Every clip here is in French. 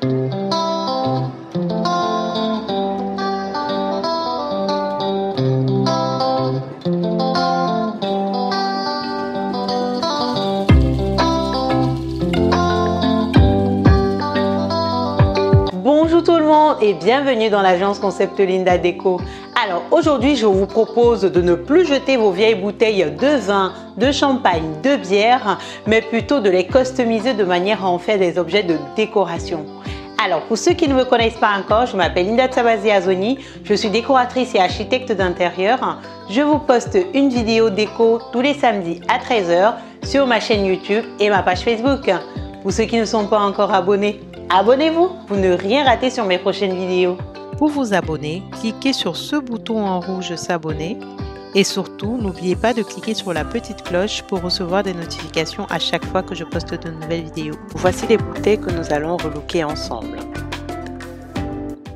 Bonjour tout le monde et bienvenue dans l'agence Concept Linda Déco. Alors aujourd'hui je vous propose de ne plus jeter vos vieilles bouteilles de vin, de champagne, de bière, mais plutôt de les customiser de manière à en faire des objets de décoration. Alors pour ceux qui ne me connaissent pas encore, je m'appelle Linda Tsabazi Azoni, je suis décoratrice et architecte d'intérieur. Je vous poste une vidéo déco tous les samedis à 13 h sur ma chaîne YouTube et ma page Facebook. Pour ceux qui ne sont pas encore abonnés, abonnez-vous pour ne rien rater sur mes prochaines vidéos. Pour vous abonner, cliquez sur ce bouton en rouge s'abonner et surtout n'oubliez pas de cliquer sur la petite cloche pour recevoir des notifications à chaque fois que je poste de nouvelles vidéos. Voici les bouteilles que nous allons relooker ensemble.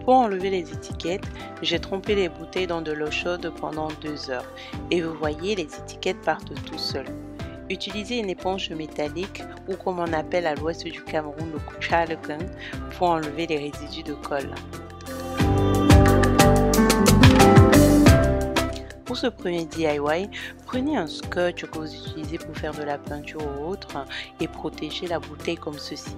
Pour enlever les étiquettes, j'ai trempé les bouteilles dans de l'eau chaude pendant 2 heures et vous voyez les étiquettes partent tout seules. Utilisez une éponge métallique ou comme on appelle à l'ouest du Cameroun le kuchalegun pour enlever les résidus de colle. Pour ce premier DIY, prenez un scotch que vous utilisez pour faire de la peinture ou autre et protégez la bouteille comme ceci.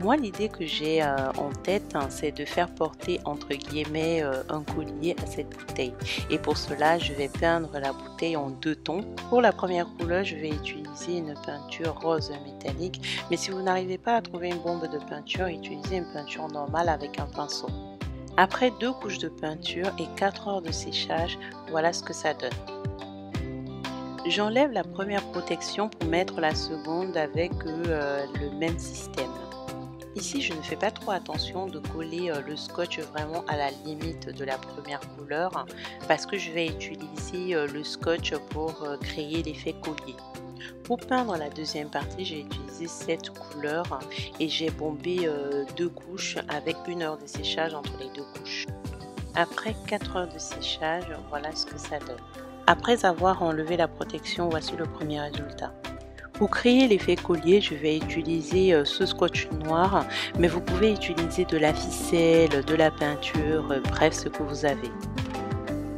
Moi, l'idée que j'ai en tête, c'est de faire porter entre guillemets un collier à cette bouteille. Et pour cela, je vais peindre la bouteille en 2 tons. Pour la première couleur, je vais utiliser une peinture rose métallique. Mais si vous n'arrivez pas à trouver une bombe de peinture, utilisez une peinture normale avec un pinceau. Après 2 couches de peinture et 4 heures de séchage, voilà ce que ça donne. J'enlève la première protection pour mettre la seconde avec le même système. Ici, je ne fais pas trop attention de coller le scotch vraiment à la limite de la première couleur parce que je vais utiliser le scotch pour créer l'effet collier. Pour peindre la deuxième partie, j'ai utilisé cette couleur et j'ai bombé 2 couches avec 1 heure de séchage entre les 2 couches. Après 4 heures de séchage, voilà ce que ça donne. Après avoir enlevé la protection, voici le premier résultat. Pour créer l'effet collier, je vais utiliser ce scotch noir, mais vous pouvez utiliser de la ficelle, de la peinture, bref ce que vous avez.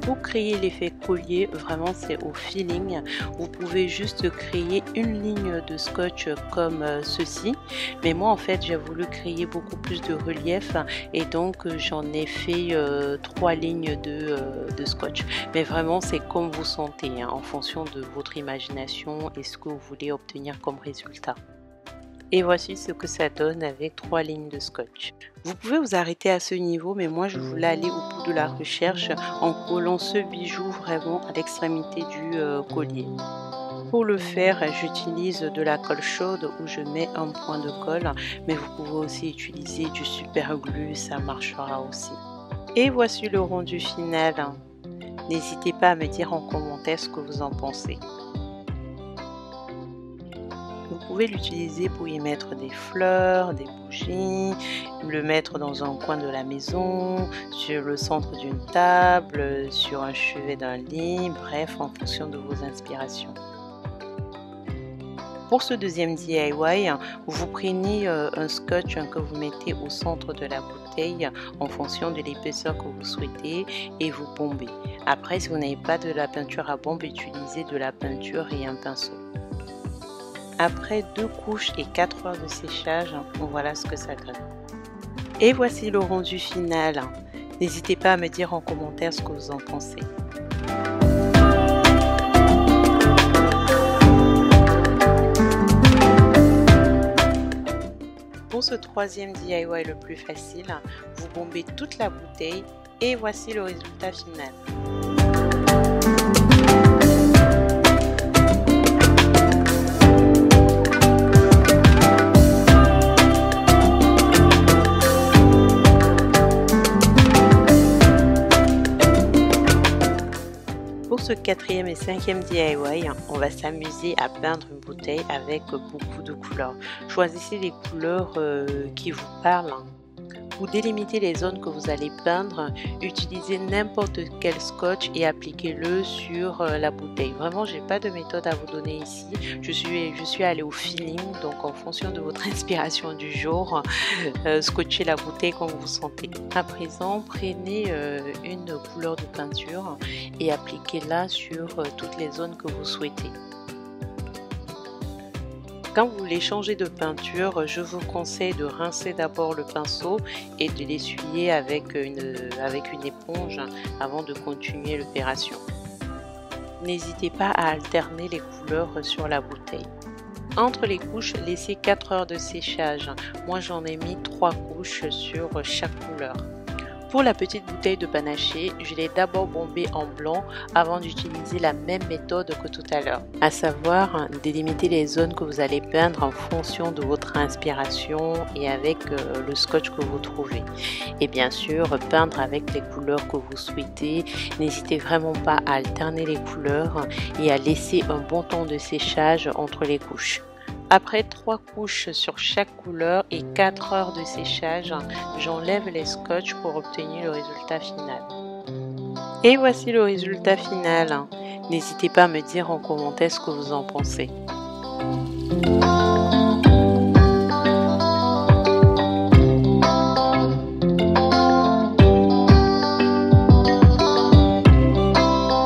Pour créer l'effet collier, vraiment c'est au feeling. Vous pouvez juste créer une ligne de scotch comme ceci. Mais moi en fait j'ai voulu créer beaucoup plus de relief et donc j'en ai fait 3 lignes de scotch. Mais vraiment c'est comme vous sentez, en fonction de votre imagination et ce que vous voulez obtenir comme résultat. Et voici ce que ça donne avec 3 lignes de scotch. Vous pouvez vous arrêter à ce niveau, mais moi je voulais aller au bout de la recherche en collant ce bijou vraiment à l'extrémité du collier. Pour le faire, j'utilise de la colle chaude où je mets un point de colle, mais vous pouvez aussi utiliser du super glue, ça marchera aussi. Et voici le rendu final. N'hésitez pas à me dire en commentaire ce que vous en pensez. Vous pouvez l'utiliser pour y mettre des fleurs, des bougies, le mettre dans un coin de la maison, sur le centre d'une table, sur un chevet d'un lit, bref, en fonction de vos inspirations. Pour ce deuxième DIY, vous prenez un scotch que vous mettez au centre de la bouteille en fonction de l'épaisseur que vous souhaitez et vous bombez. Après, si vous n'avez pas de la peinture à bombe, utilisez de la peinture et un pinceau. Après 2 couches et 4 heures de séchage, voilà ce que ça donne. Et voici le rendu final. N'hésitez pas à me dire en commentaire ce que vous en pensez. Pour ce troisième DIY le plus facile, vous bombez toute la bouteille et voici le résultat final. Pour ce 4e et 5e DIY, on va s'amuser à peindre une bouteille avec beaucoup de couleurs. Choisissez les couleurs qui vous parlent. Pour délimiter les zones que vous allez peindre, utilisez n'importe quel scotch et appliquez-le sur la bouteille. Vraiment, j'ai pas de méthode à vous donner ici. Je suis allée au feeling, donc en fonction de votre inspiration du jour, scotchez la bouteille comme vous sentez. À présent, prenez une couleur de peinture et appliquez-la sur toutes les zones que vous souhaitez. Quand vous voulez changer de peinture, je vous conseille de rincer d'abord le pinceau et de l'essuyer avec une éponge avant de continuer l'opération. N'hésitez pas à alterner les couleurs sur la bouteille. Entre les couches, laissez 4 heures de séchage. Moi, j'en ai mis 3 couches sur chaque couleur. Pour la petite bouteille de panaché, je l'ai d'abord bombée en blanc avant d'utiliser la même méthode que tout à l'heure. À savoir, délimiter les zones que vous allez peindre en fonction de votre inspiration et avec le scotch que vous trouvez. Et bien sûr, peindre avec les couleurs que vous souhaitez. N'hésitez vraiment pas à alterner les couleurs et à laisser un bon temps de séchage entre les couches. Après 3 couches sur chaque couleur et 4 heures de séchage, j'enlève les scotch pour obtenir le résultat final. Et voici le résultat final. N'hésitez pas à me dire en commentaire ce que vous en pensez.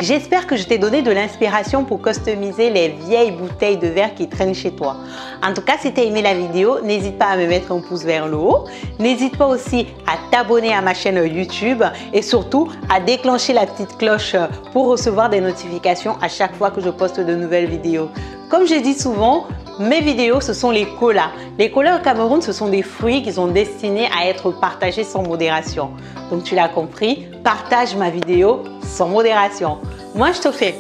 J'espère que je t'ai donné de l'inspiration pour customiser les vieilles bouteilles de verre qui traînent chez toi. En tout cas, si tu as aimé la vidéo, n'hésite pas à me mettre un pouce vers le haut. N'hésite pas aussi à t'abonner à ma chaîne YouTube et surtout à déclencher la petite cloche pour recevoir des notifications à chaque fois que je poste de nouvelles vidéos. Comme je dis souvent, mes vidéos, ce sont les kolas. Les kolas au Cameroun, ce sont des fruits qui sont destinés à être partagés sans modération. Donc tu l'as compris, partage ma vidéo sans modération. Moi, je te fais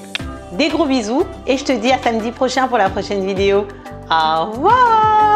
des gros bisous et je te dis à samedi prochain pour la prochaine vidéo. Au revoir!